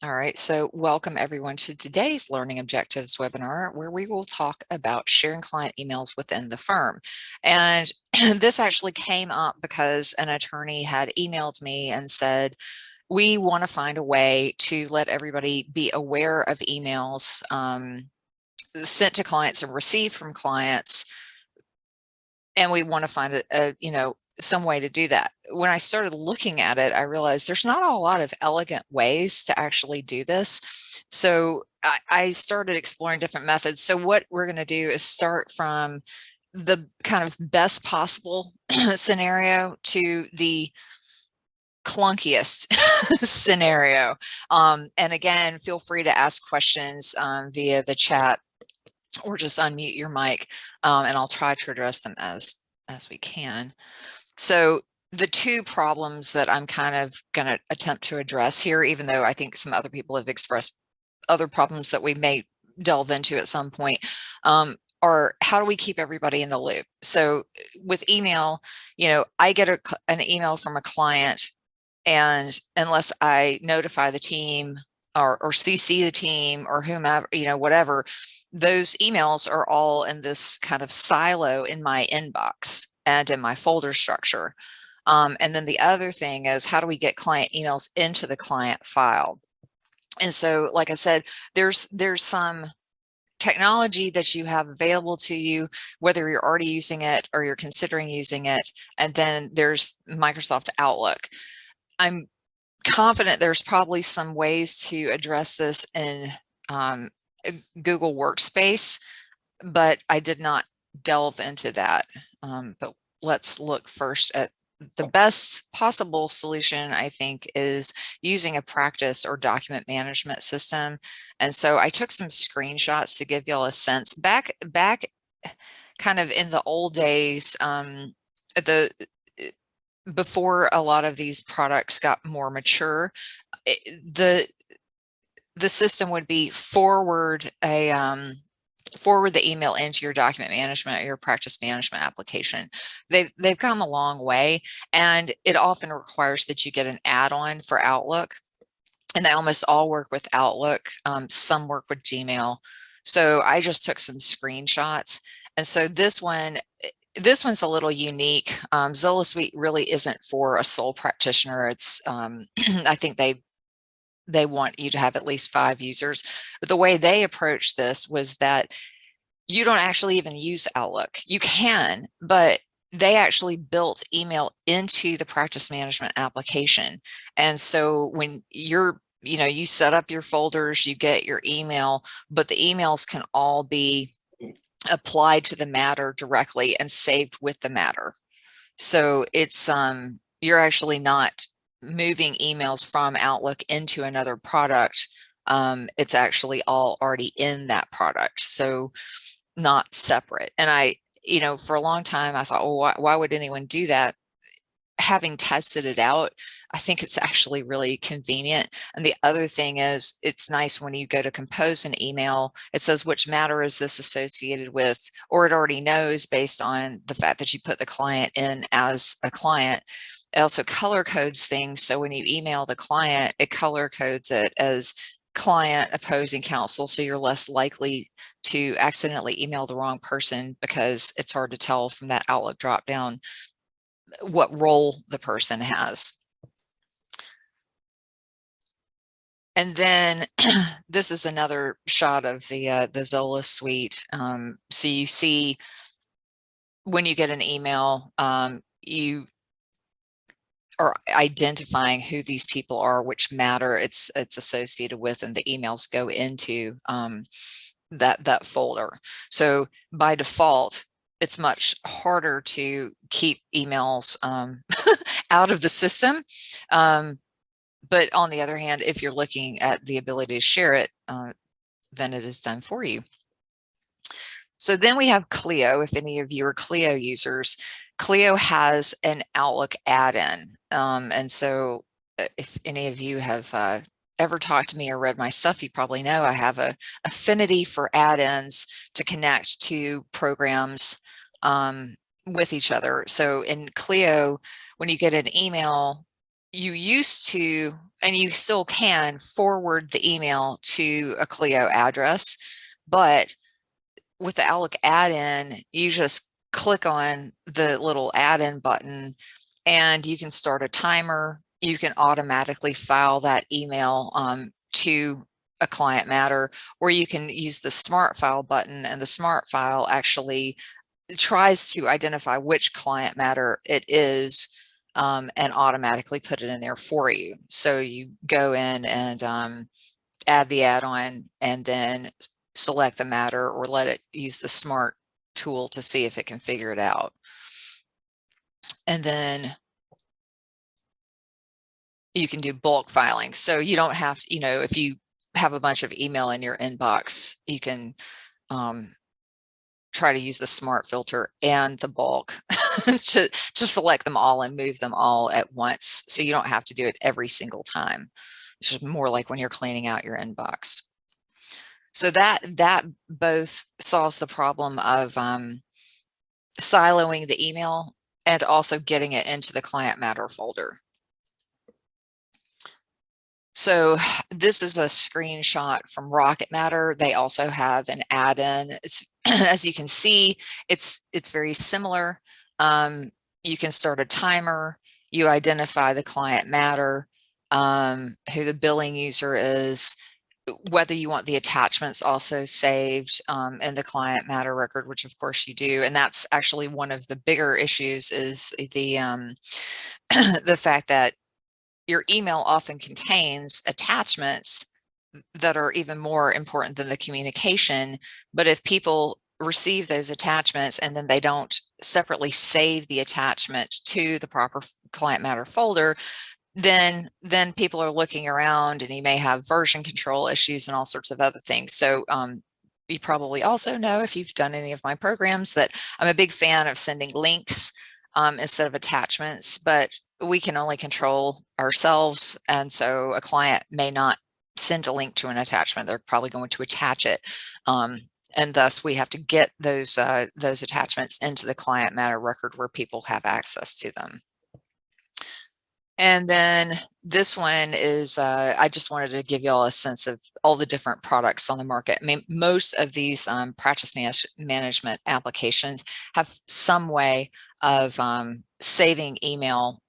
All right, so welcome everyone to today's Learning Objectives webinar, where we will talk about sharing client emails within the firm. And this actually came up because an attorney had emailed me and said, we want to find a way to let everybody be aware of emails sent to clients and received from clients. And we want to find some way to do that. When I started looking at it, I realized there's not a lot of elegant ways to actually do this. So I started exploring different methods. So what we're going to do is start from the kind of best possible scenario to the clunkiest scenario. And again, feel free to ask questions via the chat or just unmute your mic, and I'll try to address them as we can. So the two problems that I'm kind of going to attempt to address here, even though I think some other people have expressed other problems that we may delve into at some point, are how do we keep everybody in the loop? So with email, I get an email from a client, and unless I notify the team or CC the team or whomever, whatever, those emails are all in this kind of silo in my inbox and in my folder structure. And then the other thing is, how do we get client emails into the client file? And so, like I said, there's some technology that you have available to you, whether you're already using it or you're considering using it. And then there's Microsoft Outlook. I'm confident there's probably some ways to address this in Google Workspace, but I did not delve into that. But let's look first at the best possible solution, I think, is using a practice or document management system. And so I took some screenshots to give y'all a sense. Back kind of in the old days, before a lot of these products got more mature, the system would be forward the email into your document management or your practice management application. They've come a long way, and it often requires that you get an add-on for Outlook, and they almost all work with Outlook. Some work with Gmail. So I just took some screenshots. And so this one's a little unique. Zola Suite really isn't for a sole practitioner. It's I think they want you to have at least 5 users. But the way they approached this was that you don't actually even use Outlook. You can, but they actually built email into the practice management application. And so when you set up your folders, you get your email, but the emails can all be applied to the matter directly and saved with the matter. So it's you're actually not moving emails from Outlook into another product. It's actually all already in that product, so not separate. And for a long time I thought, well, why would anyone do that? Having tested it out, I think it's actually really convenient. And the other thing is, it's nice when you go to compose an email, it says which matter is this associated with, or it already knows based on the fact that you put the client in as a client. It also color codes things. So when you email the client, it color codes it as client opposing counsel. So you're less likely to accidentally email the wrong person, because it's hard to tell from that Outlook dropdown what role the person has. And then this is another shot of the Zola Suite. So you see when you get an email, you are identifying who these people are, which matter it's associated with, and the emails go into that folder. So by default, it's much harder to keep emails out of the system. But on the other hand, if you're looking at the ability to share it, then it is done for you. So then we have Clio. If any of you are Clio users, Clio has an Outlook add-in. And so if any of you have ever talked to me or read my stuff, you probably know I have a affinity for add-ins to connect to programs with each other. So in Clio, when you get an email, you used to and you still can forward the email to a Clio address, but with the Outlook add-in, you just click on the little add-in button and you can start a timer. You can automatically file that email to a client matter, or you can use the smart file button, and the smart file actually tries to identify which client matter it is and automatically put it in there for you. So you go in and add the add-on and then select the matter, or let it use the smart tool to see if it can figure it out. And then you can do bulk filing. So you don't have to, if you have a bunch of email in your inbox, you can try to use the smart filter and the bulk to select them all and move them all at once. So you don't have to do it every single time. It's just more like when you're cleaning out your inbox. So that both solves the problem of siloing the email and also getting it into the client matter folder. So this is a screenshot from Rocket Matter. They also have an add-in. It's as you can see, it's very similar. You can start a timer. You identify the client matter, who the billing user is, whether you want the attachments also saved in the client matter record, which of course you do. And that's actually one of the bigger issues, is the the fact that your email often contains attachments that are even more important than the communication. But if people receive those attachments and then they don't separately save the attachment to the proper client matter folder, then people are looking around, and you may have version control issues and all sorts of other things. So you probably also know, if you've done any of my programs, that I'm a big fan of sending links instead of attachments, but we can only control ourselves. And so a client may not send a link to an attachment. They're probably going to attach it. And thus we have to get those attachments into the client matter record where people have access to them. And then this one is, I just wanted to give you all a sense of all the different products on the market. I mean, most of these practice management applications have some way of saving email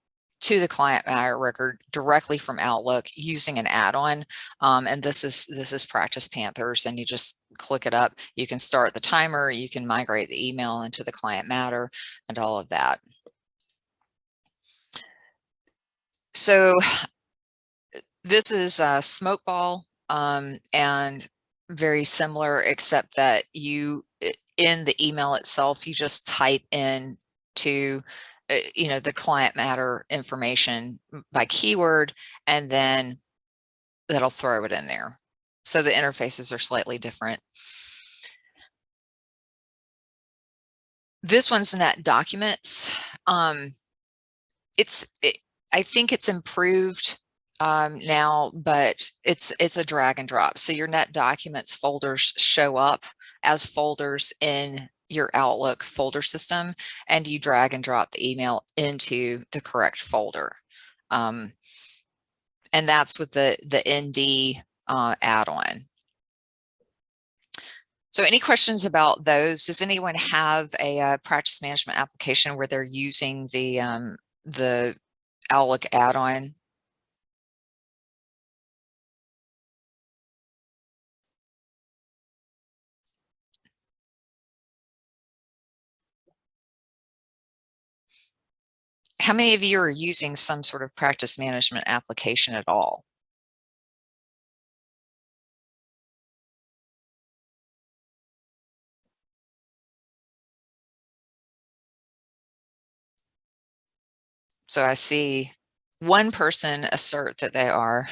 to the client matter record directly from Outlook using an add-on. And this is Practice Panthers, and you just click it up. You can start the timer, you can migrate the email into the client matter, and all of that. So this is a Smokeball, and very similar, except that in the email itself, you just type in to the client matter information by keyword, and then that'll throw it in there. So the interfaces are slightly different. This one's NetDocuments. I think it's improved now, but it's a drag and drop. So your NetDocuments folders show up as folders in your Outlook folder system, and you drag and drop the email into the correct folder. And that's with the ND add-on. So any questions about those? Does anyone have a practice management application where they're using the Outlook add-on? How many of you are using some sort of practice management application at all? So I see one person assert that they are.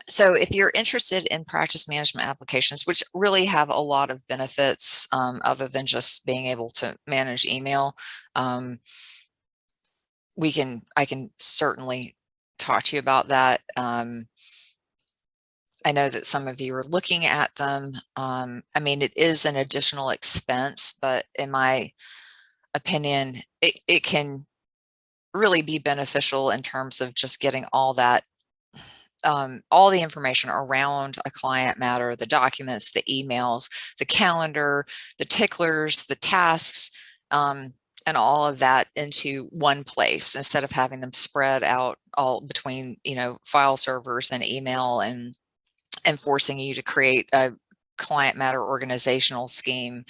So if you're interested in practice management applications, which really have a lot of benefits other than just being able to manage email, I can certainly talk to you about that. I know that some of you are looking at them. I mean, it is an additional expense, but in my opinion, it can really be beneficial in terms of just getting all that all the information around a client matter, the documents, the emails, the calendar, the ticklers, the tasks, and all of that into one place instead of having them spread out all between, file servers and email and forcing you to create a client matter organizational scheme.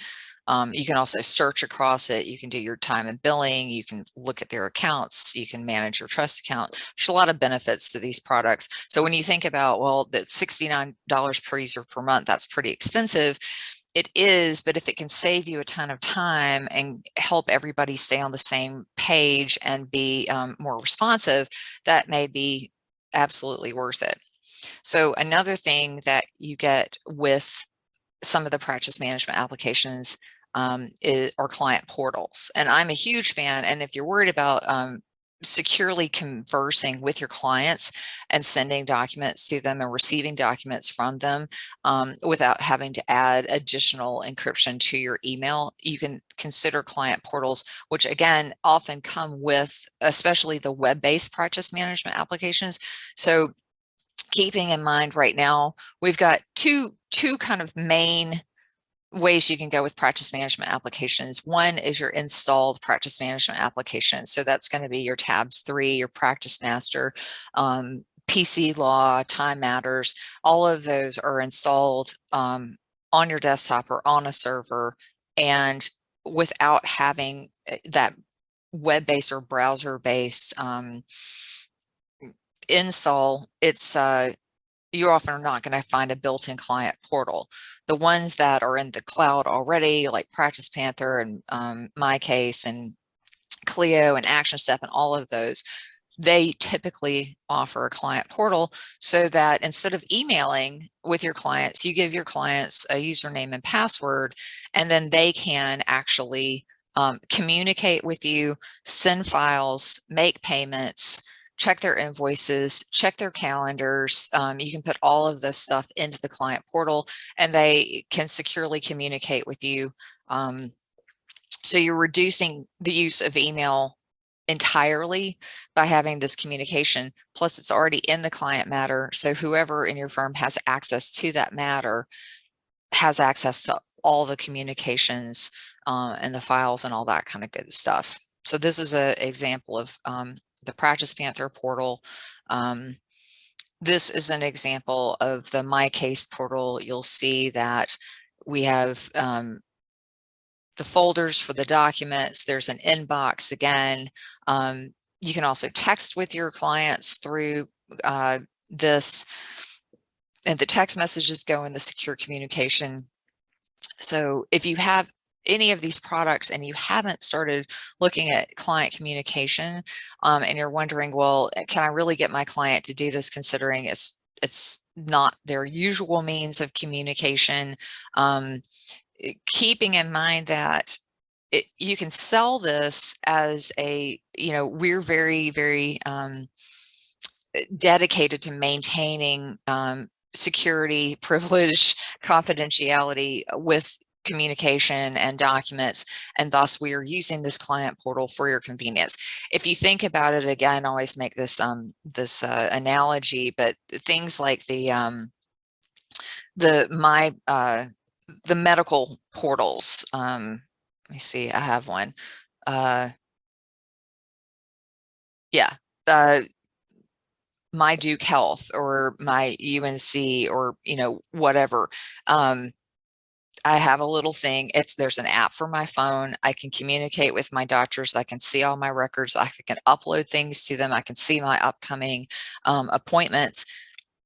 You can also search across it. You can do your time and billing. You can look at their accounts. You can manage your trust account. There's a lot of benefits to these products. So when you think about, well, that $69 per user per month, that's pretty expensive. It is, but if it can save you a ton of time and help everybody stay on the same page and be more responsive, that may be absolutely worth it. So another thing that you get with some of the practice management applications are client portals. And I'm a huge fan. And if you're worried about securely conversing with your clients and sending documents to them and receiving documents from them without having to add additional encryption to your email, you can consider client portals, which again often come with especially the web-based practice management applications. So keeping in mind right now, we've got two kind of main ways you can go with practice management applications. One is your installed practice management application. So that's going to be your tabs 3, your practice master, PC law, time matters. All of those are installed on your desktop or on a server, and without having that web-based or browser-based install, you often are not going to find a built-in client portal. The ones that are in the cloud already, like Practice Panther and MyCase and Clio and ActionStep and all of those, they typically offer a client portal so that instead of emailing with your clients, you give your clients a username and password, and then they can actually communicate with you, send files, make payments, check their invoices, check their calendars. You can put all of this stuff into the client portal and they can securely communicate with you. So you're reducing the use of email entirely by having this communication. Plus it's already in the client matter. So whoever in your firm has access to that matter has access to all the communications and the files and all that kind of good stuff. So this is an example of the Practice Panther portal. This is an example of the MyCase portal. You'll see that we have the folders for the documents. There's an inbox again. You can also text with your clients through this, and the text messages go in the secure communication. So if you have any of these products and you haven't started looking at client communication and you're wondering, well, can I really get my client to do this considering it's not their usual means of communication? Keeping in mind that you can sell this as we're very, very dedicated to maintaining security, privilege, confidentiality with communication and documents, and thus we are using this client portal for your convenience. If you think about it, again, I always make this analogy, but things like the medical portals. Let me see, I have one. Yeah. My Duke Health or my UNC or whatever. I have a little thing. There's an app for my phone. I can communicate with my doctors. I can see all my records. I can upload things to them. I can see my upcoming appointments.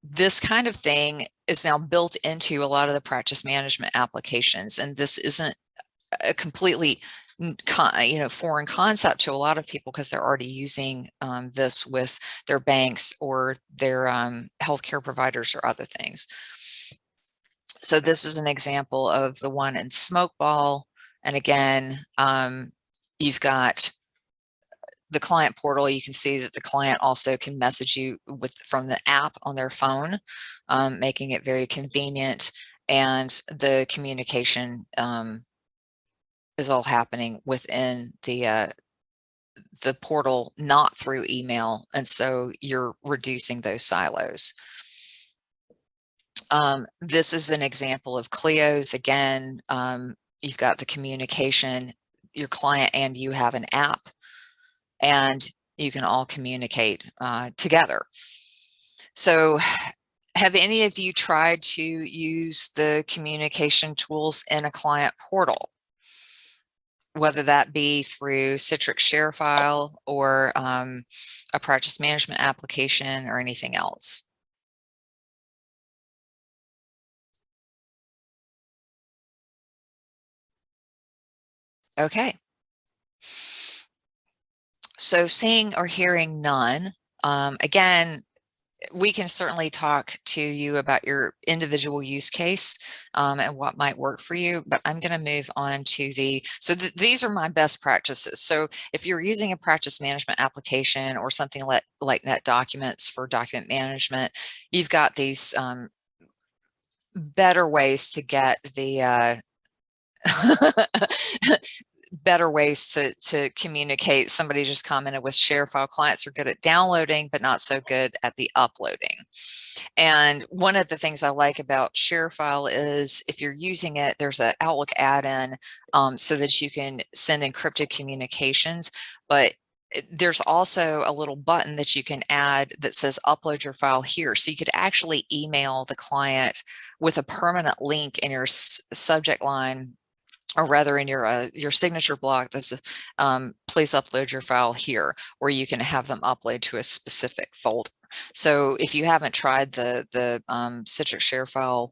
This kind of thing is now built into a lot of the practice management applications, and this isn't a completely foreign concept to a lot of people because they're already using this with their banks or their healthcare providers or other things. So this is an example of the one in Smokeball. And again, you've got the client portal. You can see that the client also can message you from the app on their phone, making it very convenient. And the communication is all happening within the the portal not through email. And so you're reducing those silos. This is an example of Clio's. Again, you've got the communication, your client and you have an app, and you can all communicate together. So have any of you tried to use the communication tools in a client portal? Whether that be through Citrix ShareFile or a practice management application or anything else. Okay. So seeing or hearing none, again, we can certainly talk to you about your individual use case and what might work for you, but I'm going to move on to these are my best practices. So if you're using a practice management application or something like NetDocuments for document management, you've got these better ways to get the better ways to communicate. Somebody just commented with ShareFile, clients are good at downloading, but not so good at the uploading. And one of the things I like about ShareFile is if you're using it, there's an Outlook add-in so that you can send encrypted communications, but there's also a little button that you can add that says upload your file here. So you could actually email the client with a permanent link in your subject line, or rather in your signature block, that's please upload your file here, or you can have them upload to a specific folder. So if you haven't tried the Citrix ShareFile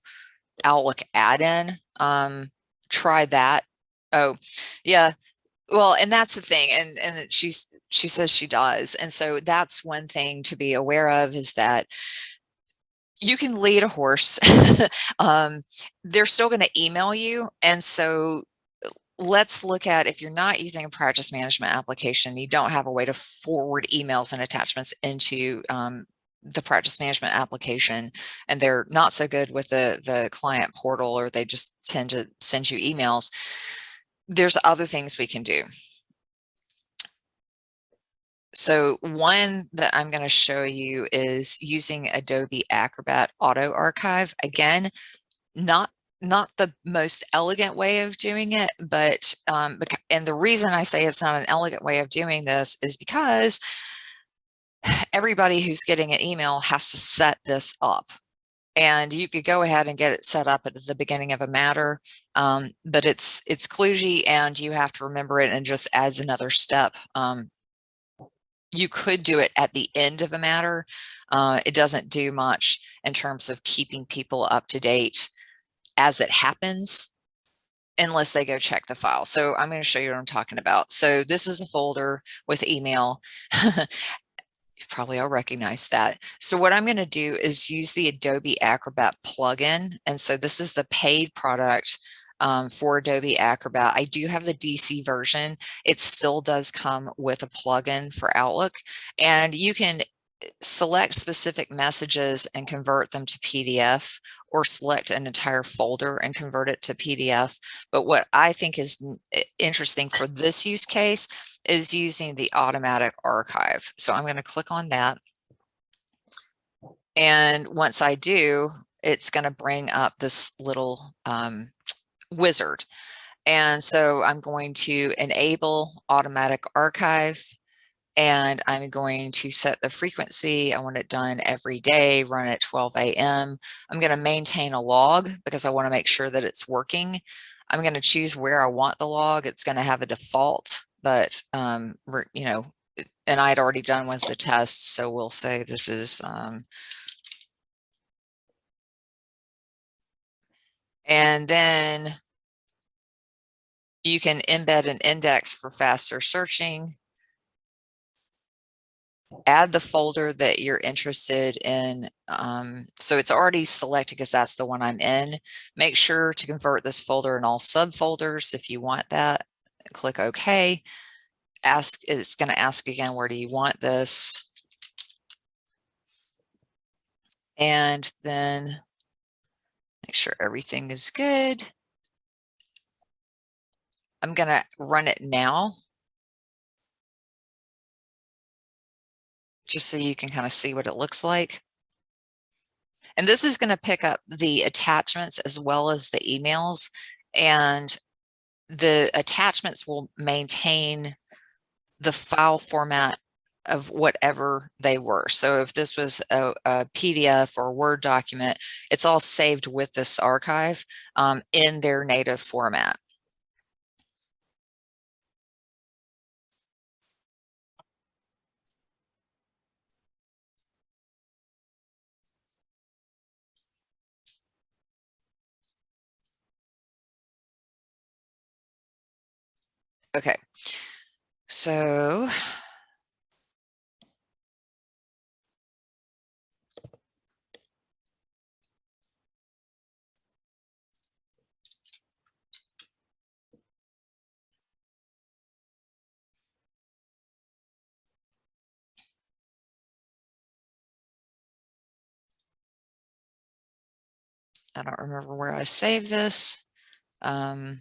Outlook add-in, try that. Oh, yeah. Well, and that's the thing, and she says she does, and so that's one thing to be aware of, is that you can lead a horse. They're still going to email you, and so let's look at, if you're not using a practice management application, you don't have a way to forward emails and attachments into the practice management application, and they're not so good with the client portal, or they just tend to send you emails, there's other things we can do. So one that I'm going to show you is using Adobe Acrobat Auto Archive. Again, not the most elegant way of doing it, but and the reason I say it's not an elegant way of doing this is because everybody who's getting an email has to set this up. And you could go ahead and get it set up at the beginning of a matter, but it's kludgy, and you have to remember it, and just adds another step. You could do it at the end of a matter. It doesn't do much in terms of keeping people up to date as it happens, unless they go check the file. So I'm going to show you what I'm talking about. So this is a folder with email. You probably all recognize that. So what I'm going to do is use the Adobe Acrobat plugin. And so this is the paid product for Adobe Acrobat. I do have the DC version. It still does come with a plugin for Outlook, and you can select specific messages and convert them to PDF, or select an entire folder and convert it to PDF. But what I think is interesting for this use case is using the automatic archive. So I'm going to click on that. And once I do, it's going to bring up this little wizard. And so I'm going to enable automatic archive, and I'm going to set the frequency. I want it done every day, run at 12 a.m. I'm going to maintain a log because I want to make sure that it's working. I'm going to choose where I want the log. It's going to have a default, but you know, and I'd already done was the test, so we'll say this is and then you can embed an index for faster searching. Add the folder that you're interested in. So it's already selected because that's the one I'm in. Make sure to convert this folder in all subfolders if you want that. Click OK. It's going to ask again, where do you want this? And then make sure everything is good. I'm going to run it now. just so you can kind of see what it looks like. And this is going to pick up the attachments as well as the emails, and the attachments will maintain the file format of whatever they were. So if this was a PDF or a Word document, it's all saved with this archive in their native format. Okay, so I don't remember where I saved this, but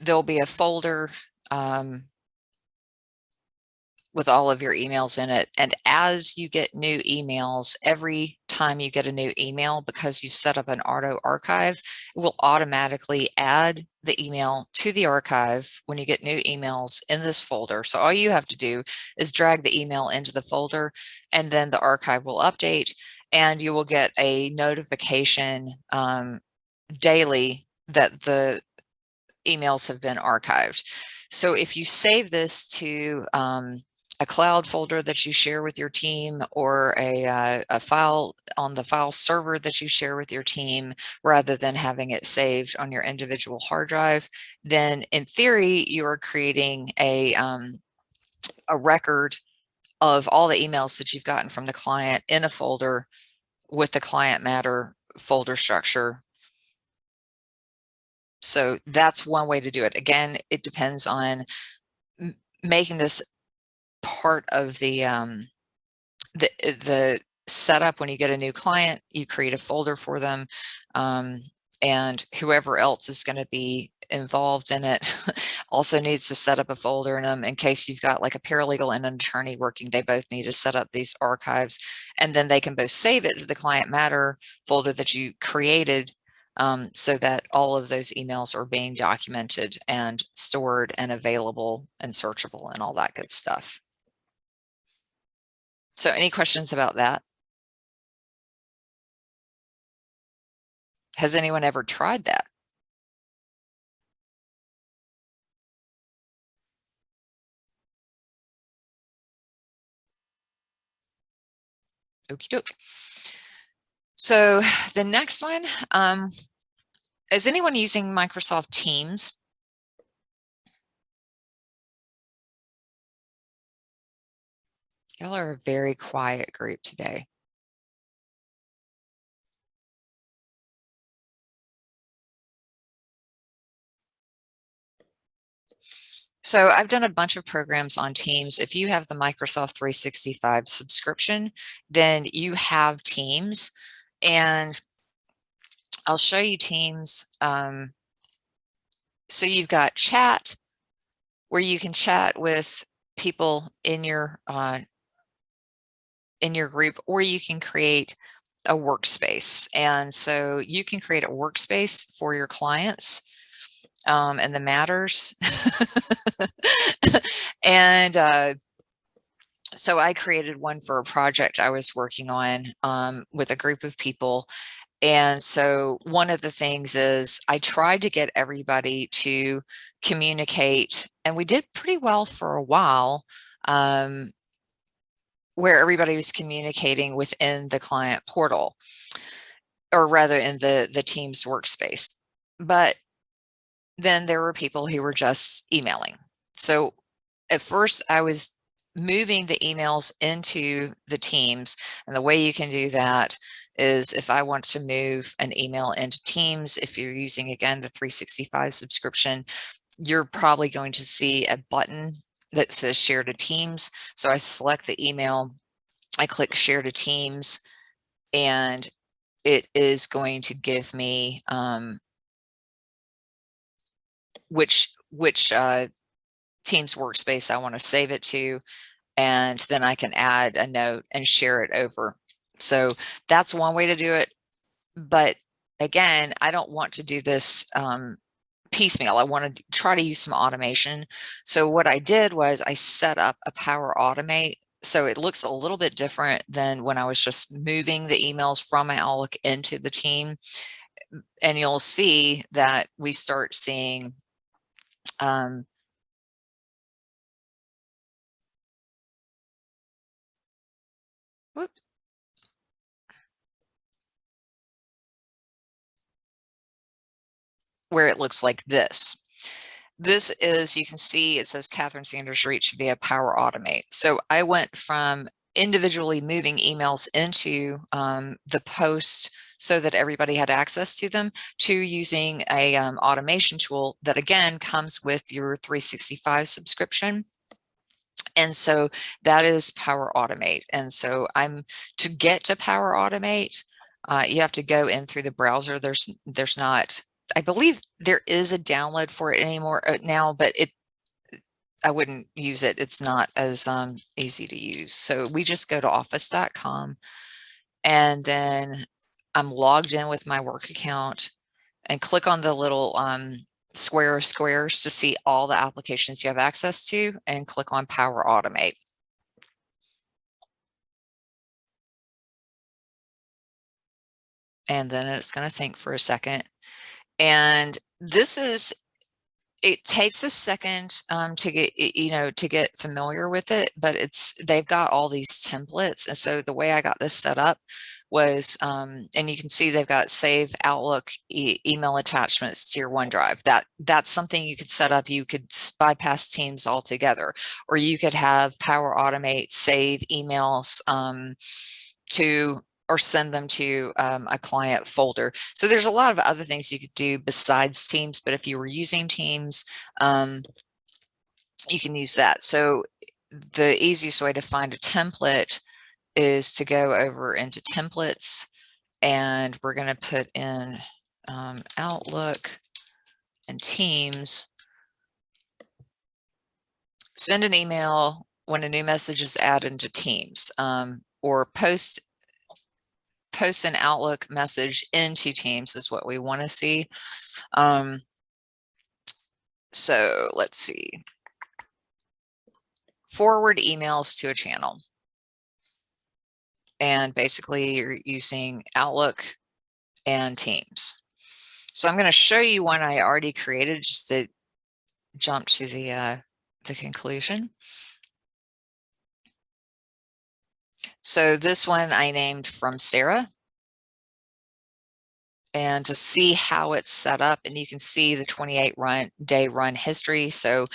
there'll be a folder with all of your emails in it. And as you get new emails, every time you get a new email, because you set up an auto archive, it will automatically add the email to the archive when you get new emails in this folder. So all you have to do is drag the email into the folder, and then the archive will update, and you will get a notification daily that the emails have been archived. So if you save this to a cloud folder that you share with your team, or a file on the file server that you share with your team, rather than having it saved on your individual hard drive, then in theory, you are creating a record of all the emails that you've gotten from the client in a folder with the client matter folder structure. So that's one way to do it. Again, it depends on making this part of the setup. When you get a new client, you create a folder for them, and whoever else is going to be involved in it also needs to set up a folder in them. In case you've got like a paralegal and an attorney working, they both need to set up these archives, and then they can both save it to the client matter folder that you created, so that all of those emails are being documented and stored and available and searchable and all that good stuff. So any questions about that? Has anyone ever tried that? Okie doke. So the next one, is anyone using Microsoft Teams? Y'all are a very quiet group today. So I've done a bunch of programs on Teams. If you have the Microsoft 365 subscription, then you have Teams, and I'll show you Teams. So you've got chat, where you can chat with people in your group, or you can create a workspace. And so you can create a workspace for your clients and the matters. And so I created one for a project I was working on with a group of people. And so one of the things is I tried to get everybody to communicate, and we did pretty well for a while, where everybody was communicating within the client portal, or rather in the Teams workspace. But then there were people who were just emailing. So at first I was moving the emails into the Teams, and the way you can do that is, if I want to move an email into Teams, if you're using, again, the 365 subscription, you're probably going to see a button that says share to Teams. So I select the email, I click share to Teams, and it is going to give me which Teams workspace I want to save it to, and then I can add a note and share it over. So that's one way to do it. But again, I don't want to do this piecemeal. I want to try to use some automation. So what I did was I set up a Power Automate. So it looks a little bit different than when I was just moving the emails from my Outlook into the team. And you'll see that we start seeing whoops, where it looks like this. This is, you can see it says Catherine Sanders reached via Power Automate. So I went from individually moving emails into the post so that everybody had access to them, to using a automation tool that again comes with your 365 subscription. And so that is Power Automate. And so to get to Power Automate, you have to go in through the browser. There's not, I believe there is a download for it anymore now, but I wouldn't use it. It's not as easy to use. So we just go to office.com, and then I'm logged in with my work account, and click on the little squares to see all the applications you have access to, and click on Power Automate. And then it's going to think for a second. And this is, it takes a second to get familiar with it, but they've got all these templates. And so the way I got this set up was, and you can see they've got save Outlook email attachments to your OneDrive. That's something you could set up. You could bypass Teams altogether, or you could have Power Automate save emails or send them to a client folder. So there's a lot of other things you could do besides Teams, but if you were using Teams, you can use that. So the easiest way to find a template is to go over into templates, and we're going to put in Outlook and Teams. Send an email when a new message is added into Teams, or post an Outlook message into Teams is what we want to see. So let's see. Forward emails to a channel. And basically you're using Outlook and Teams. So I'm going to show you one I already created just to jump to the conclusion. So this one I named From Sarah. And to see how it's set up, and you can see the 28-day run history. So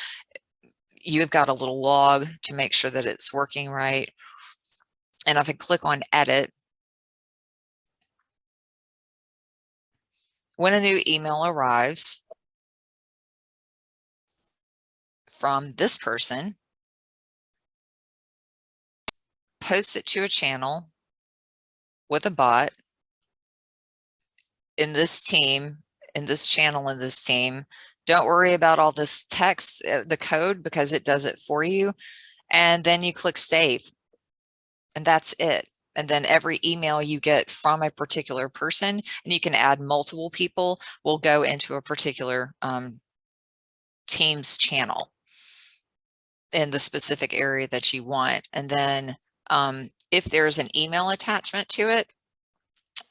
you've got a little log to make sure that it's working right. And if I click on edit, when a new email arrives from this person, post it to a channel with a bot in this team, in this channel, in this team. Don't worry about all this text, the code, because it does it for you. And then you click save, and that's it. And then every email you get from a particular person, and you can add multiple people, will go into a particular Teams channel in the specific area that you want. And then if there's an email attachment to it,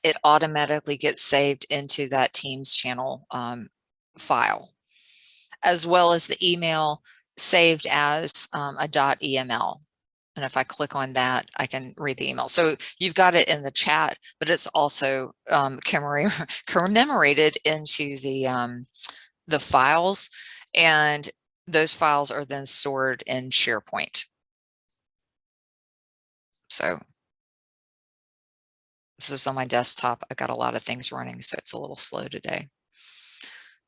it automatically gets saved into that Teams channel file, as well as the email saved as a .eml. And if I click on that, I can read the email. So you've got it in the chat, but it's also commemorated into the files, and those files are then stored in SharePoint. So this is on my desktop. I've got a lot of things running, so it's a little slow today.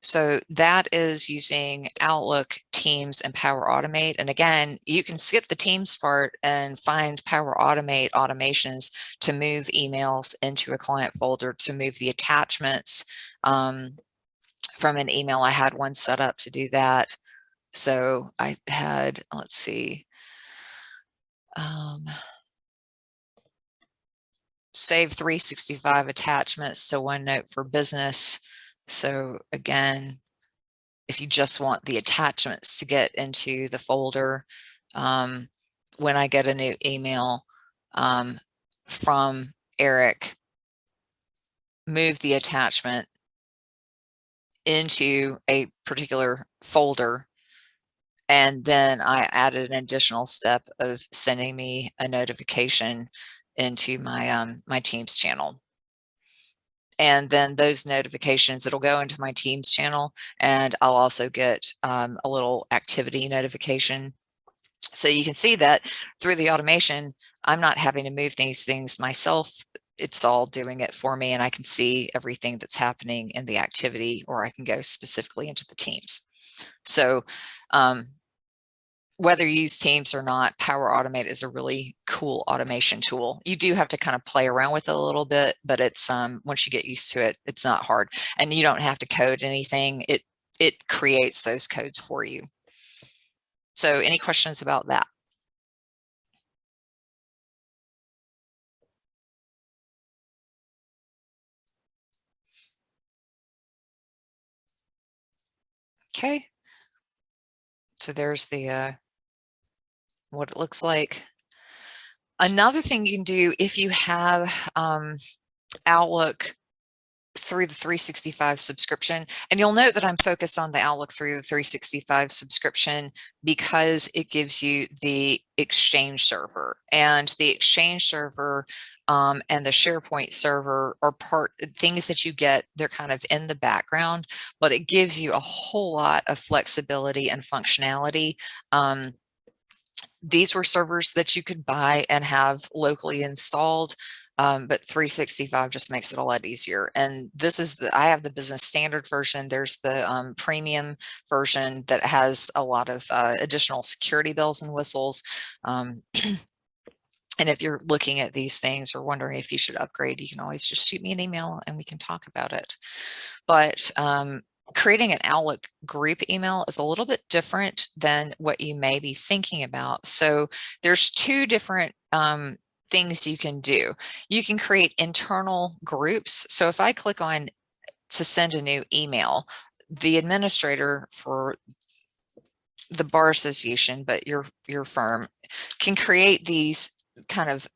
So that is using Outlook, Teams, and Power Automate. And again, you can skip the Teams part and find Power Automate automations to move emails into a client folder, to move the attachments from an email. I had one set up to do that. So I had, let's see, save 365 attachments to OneNote for Business. So again, if you just want the attachments to get into the folder, when I get a new email from Eric, move the attachment into a particular folder, and then I added an additional step of sending me a notification into my my Teams channel. And then those notifications, it'll go into my Teams channel, and I'll also get a little activity notification. So you can see that through the automation, I'm not having to move these things myself. It's all doing it for me, and I can see everything that's happening in the activity, or I can go specifically into the Teams. So whether you use Teams or not, Power Automate is a really cool automation tool. You do have to kind of play around with it a little bit, but it's once you get used to it, it's not hard, and you don't have to code anything. It creates those codes for you. So any questions about that? Okay. So there's the what it looks like. Another thing you can do if you have Outlook through the 365 subscription, and you'll note that I'm focused on the Outlook through the 365 subscription because it gives you the Exchange server, and the Exchange server and the SharePoint server are things that you get. They're kind of in the background, but it gives you a whole lot of flexibility and functionality. These were servers that you could buy and have locally installed, but 365 just makes it a lot easier. And this is I have the business standard version. There's the premium version that has a lot of additional security bells and whistles. And if you're looking at these things or wondering if you should upgrade, you can always just shoot me an email and we can talk about it. But creating an Outlook group email is a little bit different than what you may be thinking about. So there's two different things you can do. You can create internal groups. So if I click on to send a new email, the administrator for the bar association, but your firm can create these kind of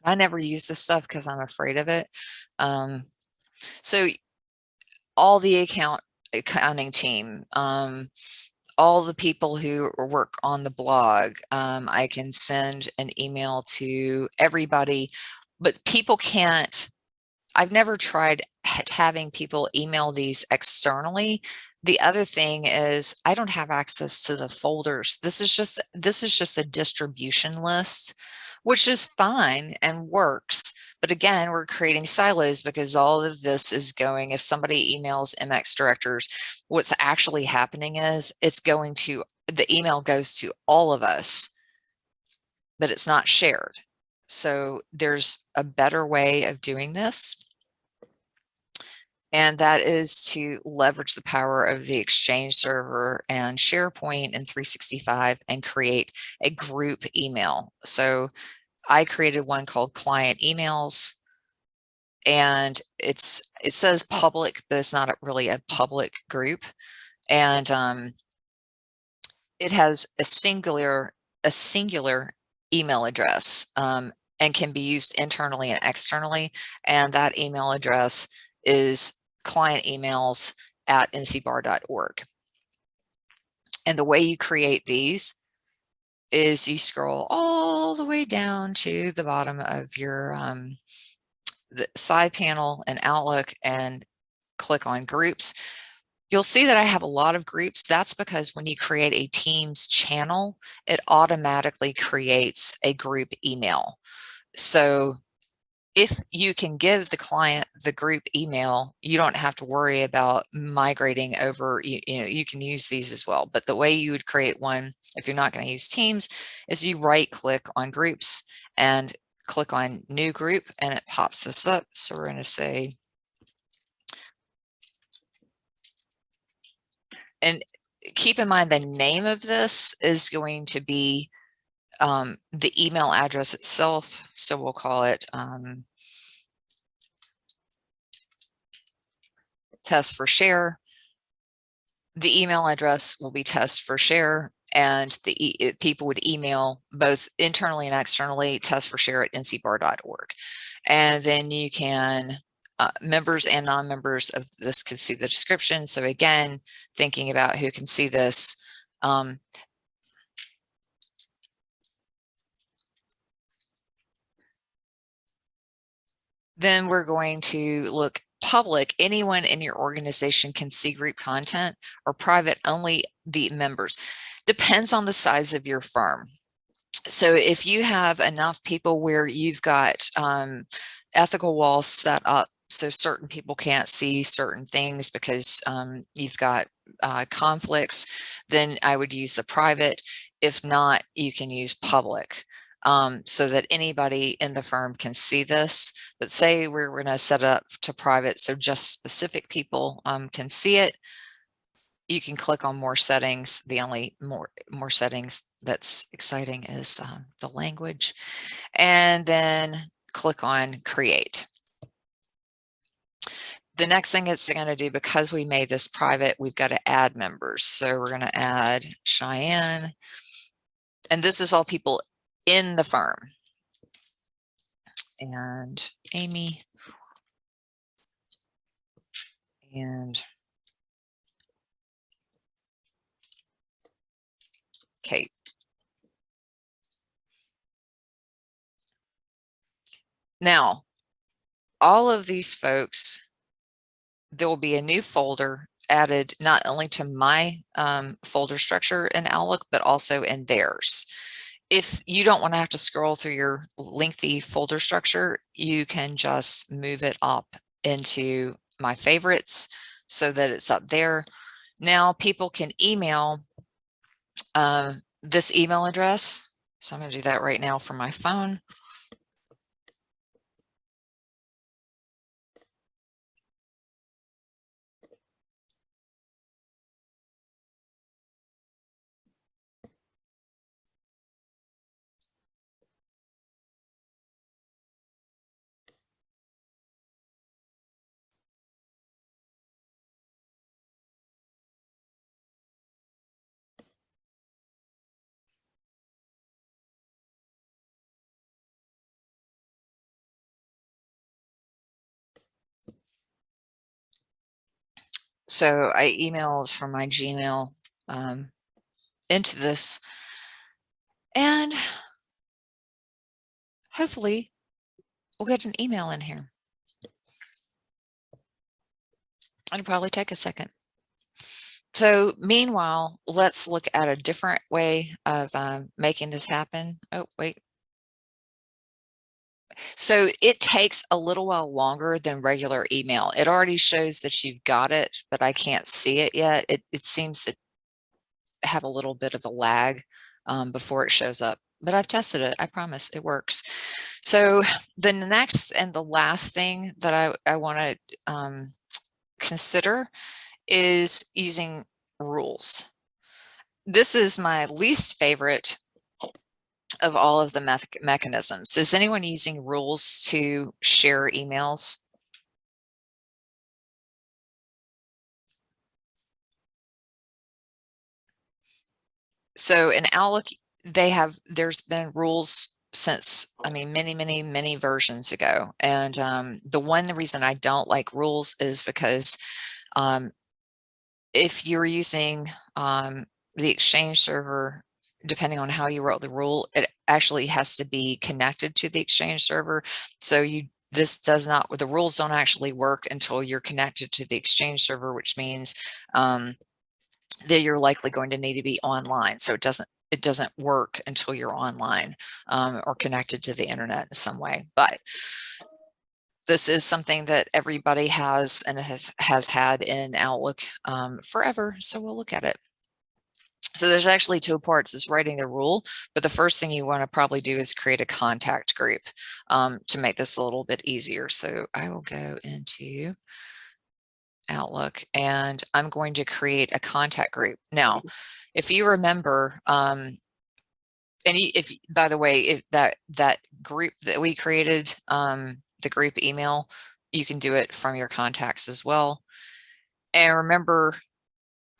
I never use this stuff because I'm afraid of it. So all the accounting team, all the people who work on the blog, I can send an email to everybody, but people can't. I've never tried having people email these externally. The other thing is I don't have access to the folders. This is just a distribution list, which is fine and works. But again, we're creating silos because all of this is going, if somebody emails MX directors, what's actually happening is the email goes to all of us, but it's not shared. So there's a better way of doing this. And that is to leverage the power of the Exchange server and SharePoint and 365 and create a group email. So I created one called Client Emails, and it says public, but it's not really a public group. And it has a singular email address and can be used internally and externally. And that email address is clientemails@ncbar.org. And the way you create these is you scroll all the way down to the bottom of your the side panel in Outlook and click on groups. You'll see that I have a lot of groups. That's because when you create a Teams channel, it automatically creates a group email. So if you can give the client the group email, you don't have to worry about migrating over. You can use these as well. But the way you would create one, if you're not going to use Teams, is you right click on groups and click on new group and it pops this up. So we're going to say, and keep in mind the name of this is going to be the email address itself. So we'll call it test for share. The email address will be test for share, and people would email both internally and externally test4share@ncbar.org. And then you can members and non-members of this can see the description. So again, thinking about who can see this. Then we're going to look public. Anyone in your organization can see group content, or private, only the members. Depends on the size of your firm. So if you have enough people where you've got ethical walls set up so certain people can't see certain things because you've got conflicts, then I would use the private. If not, you can use public. So that anybody in the firm can see this. But say we're going to set it up to private, so just specific people can see it. You can click on more settings. The only more settings that's exciting is the language, and then click on create. The next thing it's going to do, because we made this private, we've got to add members. So we're going to add Cheyenne, and this is all people in the firm, and Amy, and Kate. Now, all of these folks, there will be a new folder added not only to my folder structure in Outlook, but also in theirs. If you don't want to have to scroll through your lengthy folder structure, you can just move it up into my favorites so that it's up there. Now people can email this email address. So I'm going to do that right now from my phone. So I emailed from my Gmail into this, and hopefully we'll get an email in here. It'll probably take a second. So meanwhile, let's look at a different way of making this happen. Oh, wait. So it takes a little while longer than regular email. It already shows that you've got it, but I can't see it yet. It seems to have a little bit of a lag before it shows up, but I've tested it. I promise it works. So the next and the last thing that I want to consider is using rules. This is my least favorite of all of the mechanisms. Is anyone using rules to share emails? So in Outlook, there's been rules since, I mean, many versions ago. And the reason I don't like rules is because if you're using the Exchange server, depending on how you wrote the rule, it actually has to be connected to the Exchange server. So the rules don't actually work until you're connected to the Exchange server, which means that you're likely going to need to be online. So it doesn't work until you're online or connected to the internet in some way. But this is something that everybody has and has had in Outlook forever. So we'll look at it. So there's actually two parts. It's writing the rule, but the first thing you want to probably do is create a contact group to make this a little bit easier. So I will go into Outlook and I'm going to create a contact group. Now, if you remember, and if, by the way, if that group that we created, the group email, you can do it from your contacts as well. And remember,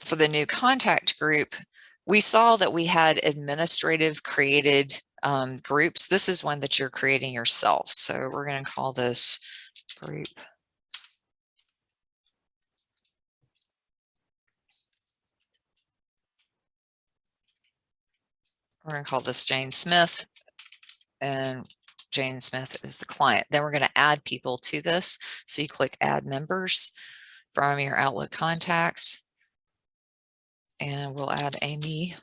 for the new contact group, we saw that we had administrative created groups. This is one that you're creating yourself. So we're going to call this group. We're going to call this Jane Smith, and Jane Smith is the client. Then we're going to add people to this. So you click add members from your Outlook contacts, and we'll add Amy.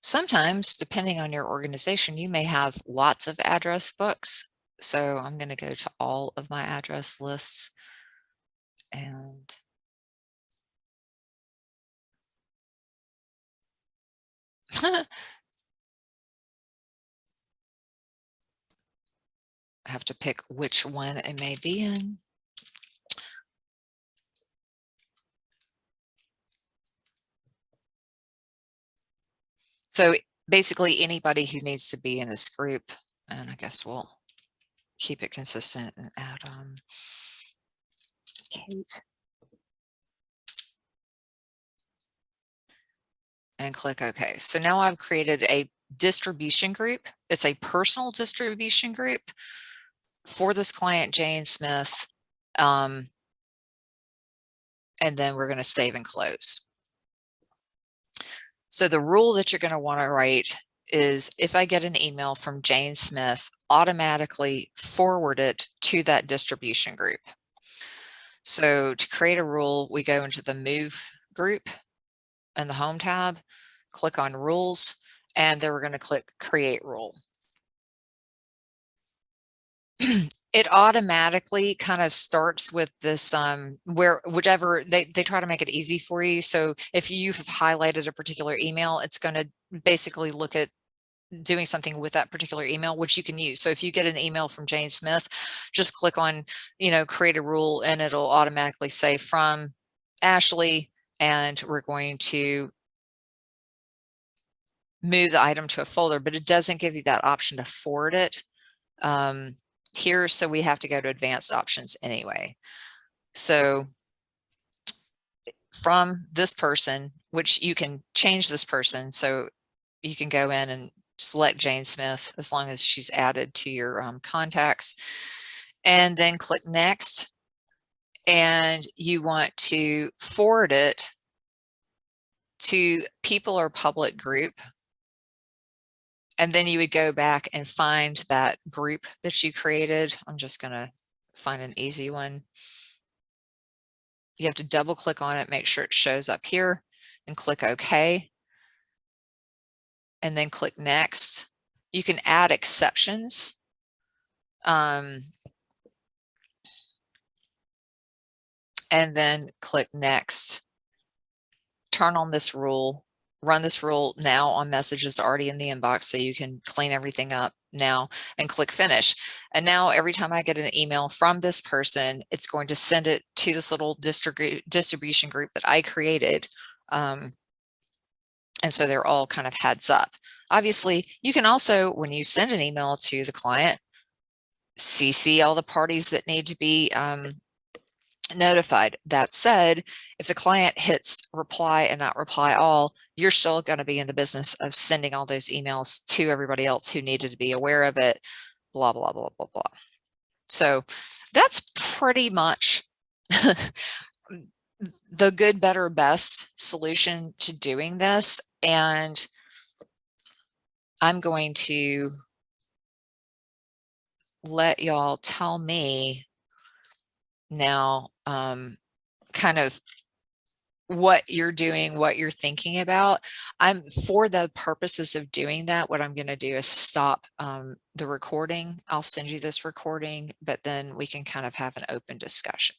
Sometimes, depending on your organization, you may have lots of address books. So I'm going to go to all of my address lists and I have to pick which one it may be in. So basically anybody who needs to be in this group, and I guess we'll keep it consistent and add Kate. And click OK. So now I've created a distribution group. It's a personal distribution group for this client, Jane Smith. And then we're going to save and close. So the rule that you're going to want to write is, if I get an email from Jane Smith, automatically forward it to that distribution group. So to create a rule, we go into the Move group in the Home tab, click on Rules, and then we're going to click Create Rule. It automatically kind of starts with this where whichever they try to make it easy for you. So if you have highlighted a particular email, it's going to basically look at doing something with that particular email, which you can use. So if you get an email from Jane Smith, just click on, create a rule, and it'll automatically say from Ashley, and we're going to move the item to a folder, but it doesn't give you that option to forward it here. So we have to go to advanced options anyway. So from this person, which you can change this person. So you can go in and select Jane Smith as long as she's added to your contacts, and then click next. And you want to forward it to people or public group. And then you would go back and find that group that you created. I'm just going to find an easy one. You have to double click on it, make sure it shows up here, and click OK. And then click next. You can add exceptions. And then click next. Turn on this rule. Run this rule now on messages already in the inbox so you can clean everything up now, and click finish. And now every time I get an email from this person, it's going to send it to this little distribution group that I created. And so they're all kind of heads up. Obviously, you can also, when you send an email to the client, CC all the parties that need to be notified. That said, if the client hits reply and not reply all, you're still going to be in the business of sending all those emails to everybody else who needed to be aware of it, blah, blah, blah, blah, blah. So that's pretty much the good, better, best solution to doing this. And I'm going to let y'all tell me now kind of what you're doing, what you're thinking about. I'm for the purposes of doing that, what I'm going to do is stop the recording. I'll send you this recording, but then we can kind of have an open discussion.